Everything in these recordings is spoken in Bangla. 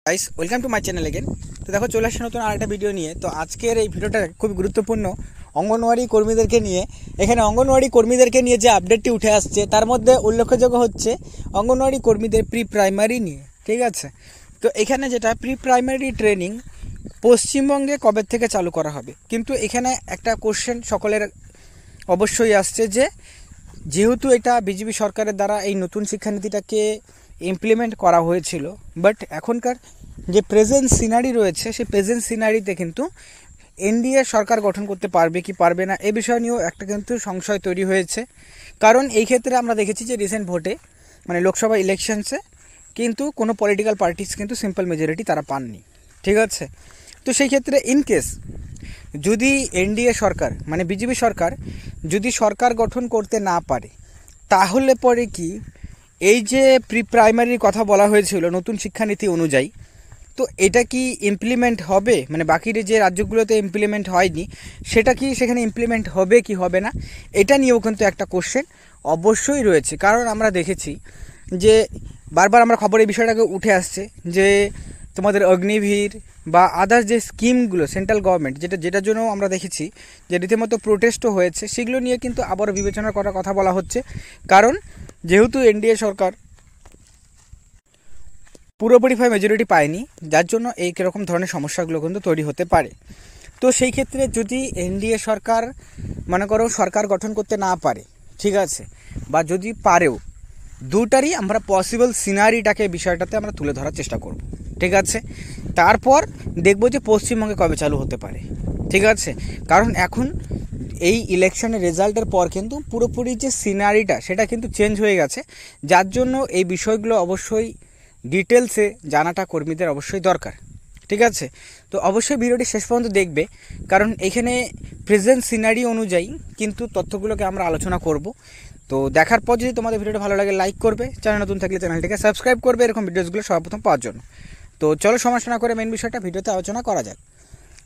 Guys welcome to my channel again. তো দেখো চলে আসছে নতুন আরেকটা ভিডিও নিয়ে। তো আজকের এই ভিডিওটা খুবই গুরুত্বপূর্ণ অঙ্গনওয়াড়ি কর্মীদেরকে নিয়ে। এখানে অঙ্গনওয়াড়ি কর্মীদেরকে নিয়ে যে আপডেটটি উঠে আসছে তার মধ্যে উল্লেখযোগ্য হচ্ছে অঙ্গনওয়াড়ি কর্মীদের প্রি প্রাইমারি নিয়ে, ঠিক আছে। তো এখানে যেটা প্রি প্রাইমারি ট্রেনিং পশ্চিমবঙ্গে কবে থেকে চালু করা হবে, কিন্তু এখানে একটা কোশ্চেন সকলের অবশ্যই আসছে যে যেহেতু এটা বিজেপি সরকারের দ্বারা এই নতুন শিক্ষানীতিটাকে ইমপ্লিমেন্ট করা হয়েছিল, বাট এখনকার যে প্রেজেন্ট সিনারি রয়েছে সেই প্রেজেন্ট সিনারিতে কিন্তু এনডিএ সরকার গঠন করতে পারবে কি পারবে না এ বিষয় নিয়েও একটা কিন্তু সংশয় তৈরি হয়েছে। কারণ এই ক্ষেত্রে আমরা দেখেছি যে রিসেন্ট ভোটে মানে লোকসভা ইলেকশনসে কিন্তু কোনো পলিটিক্যাল পার্টিস কিন্তু সিম্পল মেজরিটি তারা পাননি, ঠিক আছে। তো সেই ক্ষেত্রে ইনকেস যদি এনডিএ সরকার মানে বিজেপি সরকার যদি সরকার গঠন করতে না পারে, তাহলে পরে কি এই যে প্রি প্রাইমারির কথা বলা হয়েছিল নতুন শিক্ষানীতি অনুযায়ী, তো এটা কি ইমপ্লিমেন্ট হবে? মানে বাকির যে রাজ্যগুলোতে ইমপ্লিমেন্ট হয়নি সেটা কি সেখানে ইমপ্লিমেন্ট হবে কি হবে না, এটা নিয়েও কিন্তু একটা কোশ্চেন অবশ্যই রয়েছে। কারণ আমরা দেখেছি যে বারবার আমরা খবরে এই বিষয়টাকে উঠে আসছে যে তোমাদের অগ্নিবীর বা আদার্স যে স্কিমগুলো সেন্ট্রাল গভর্নমেন্ট যেটার জন্য আমরা দেখেছি যে রীতিমতো প্রোটেস্টও হয়েছে, সেগুলো নিয়ে কিন্তু আবারও বিবেচনা করার কথা বলা হচ্ছে। কারণ যেহেতু এনডিএ সরকার পুরোপুরিভাবে মেজরিটি পায়নি, যার জন্য এই কীরকম ধরনের সমস্যাগুলো কিন্তু তৈরি হতে পারে। তো সেই ক্ষেত্রে যদি এনডিএ সরকার মনে করো সরকার গঠন করতে না পারে, ঠিক আছে, বা যদি পারেও, দুটারই আমরা পসিবল সিনারিটাকে বিষয়টাতে আমরা তুলে ধরার চেষ্টা করব, ঠিক আছে। তারপর দেখব যে পশ্চিমবঙ্গে কবে চালু হতে পারে, ঠিক আছে। কারণ এখন এই ইলেকশনের রেজাল্টের পর কিন্তু পুরোপুরি যে সিনারিটা সেটা কিন্তু চেঞ্জ হয়ে গেছে, যার জন্য এই বিষয়গুলো অবশ্যই ডিটেলসে জানাটা কর্মীদের অবশ্যই দরকার, ঠিক আছে। তো অবশ্যই ভিডিওটি শেষ পর্যন্ত দেখবে, কারণ এখানে প্রেজেন্ট সিনারি অনুযায়ী কিন্তু তথ্যগুলোকে আমরা আলোচনা করব। তো দেখার পর যদি তোমাদের ভিডিওটা ভালো লাগে লাইক করবে, চ্যানেল নতুন থাকলে চ্যানেলটিকে সাবস্ক্রাইব করবে এরকম ভিডিওসগুলো সর্বপ্রথম পাওয়ার জন্য। তো চলো সমস্যা না করে মেন বিষয়টা ভিডিওতে আলোচনা করা যাক।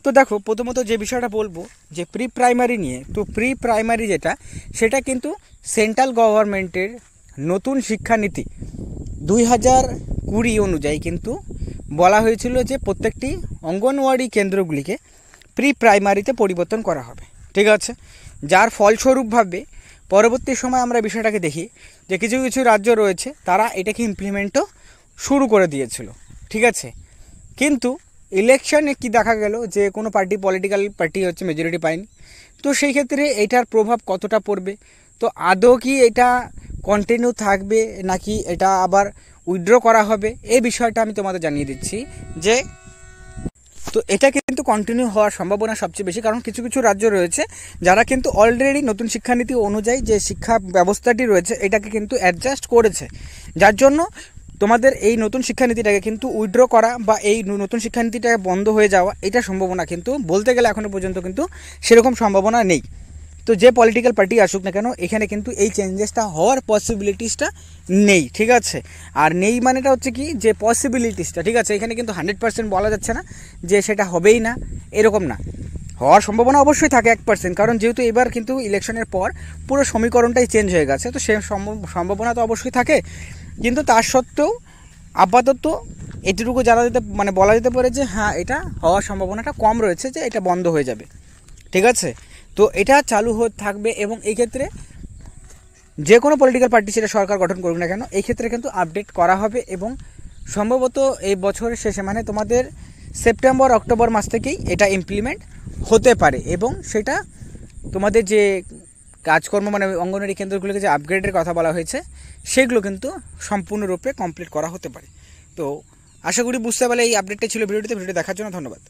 তো দেখো প্রথমত যে বিষয়টা বলবো যে প্রি প্রাইমারি নিয়ে, তো প্রি প্রাইমারি যেটা সেটা কিন্তু সেন্ট্রাল গভর্নমেন্টের নতুন শিক্ষানীতি 2020 অনুযায়ী কিন্তু বলা হয়েছিল যে প্রত্যেকটি অঙ্গনওয়াড়ি কেন্দ্রগুলিকে প্রি প্রাইমারিতে পরিবর্তন করা হবে, ঠিক আছে। যার ফলস্বরূপভাবে পরবর্তী সময় আমরা বিষয়টাকে দেখি যে কিছু কিছু রাজ্য রয়েছে তারা এটাকে ইমপ্লিমেন্টও শুরু করে দিয়েছিল, ঠিক আছে। কিন্তু ইলেকশনে কি দেখা গেল যে কোনো পলিটিক্যাল পার্টি হচ্ছে মেজরিটি পায়নি। তো সেই ক্ষেত্রে এটার প্রভাব কতটা পড়বে, তো আদৌ কি এটা কন্টিনিউ থাকবে নাকি এটা আবার উইথড্র করা হবে, এই বিষয়টা আমি তোমাদের জানিয়ে দিচ্ছি যে তো এটা কিন্তু কন্টিনিউ হওয়ার সম্ভাবনা সবচেয়ে বেশি। কারণ কিছু কিছু রাজ্য রয়েছে যারা কিন্তু অলরেডি নতুন শিক্ষানীতি অনুযায়ী যে শিক্ষা ব্যবস্থাটি রয়েছে এটাকে কিন্তু অ্যাডজাস্ট করেছে, যার জন্য তোমাদের এই নতুন শিক্ষানীতিটাকে কিন্তু উইথড্র করা বা এই নতুন শিক্ষানীতিটা বন্ধ হয়ে যাওয়া এটা সম্ভাবনা কিন্তু বলতে গেলে এখনও পর্যন্ত কিন্তু সেরকম সম্ভাবনা নেই। তো যে পলিটিক্যাল পার্টি আসুক না কেন এখানে কিন্তু এই চেঞ্জেসটা হওয়ার পসিবিলিটিসটা নেই, ঠিক আছে। আর নেই মানেটা হচ্ছে কি যে পসিবিলিটিসটা, ঠিক আছে, এখানে কিন্তু 100% বলা যাচ্ছে না যে সেটা হবেই না, এরকম না। হওয়ার সম্ভাবনা অবশ্যই থাকে 1%, কারণ যেহেতু এবার কিন্তু ইলেকশনের পর পুরো সমীকরণটাই চেঞ্জ হয়ে গেছে, তো সে সম্ভাবনা তো অবশ্যই থাকে। কিন্তু তার সত্ত্বেও আপাতত এটুকু জানা যেতে বলা যেতে পারে যে হ্যাঁ এটা হওয়ার সম্ভাবনাটা কম রয়েছে যে এটা বন্ধ হয়ে যাবে, ঠিক আছে। তো এটা চালু হয়ে থাকবে এবং এই ক্ষেত্রে যে কোনো পলিটিক্যাল পার্টি সেটা সরকার গঠন করুক না কেন এই ক্ষেত্রে কিন্তু আপডেট করা হবে এবং সম্ভবত এই বছরের শেষে মানে তোমাদের সেপ্টেম্বর অক্টোবর মাস থেকেই এটা ইমপ্লিমেন্ট হতে পারে এবং সেটা তোমাদের যে কাজকর্ম মানে অঙ্গনওয়াড়ি কেন্দ্রগুলোকে যে আপগ্রেডের কথা বলা হয়েছে সেগুলো কিন্তু সম্পূর্ণরূপে কমপ্লিট করা হতে পারে। তো আশা করি বুঝতে পারলে এই আপডেটটা ছিল ভিডিওটি দেখার জন্য ধন্যবাদ।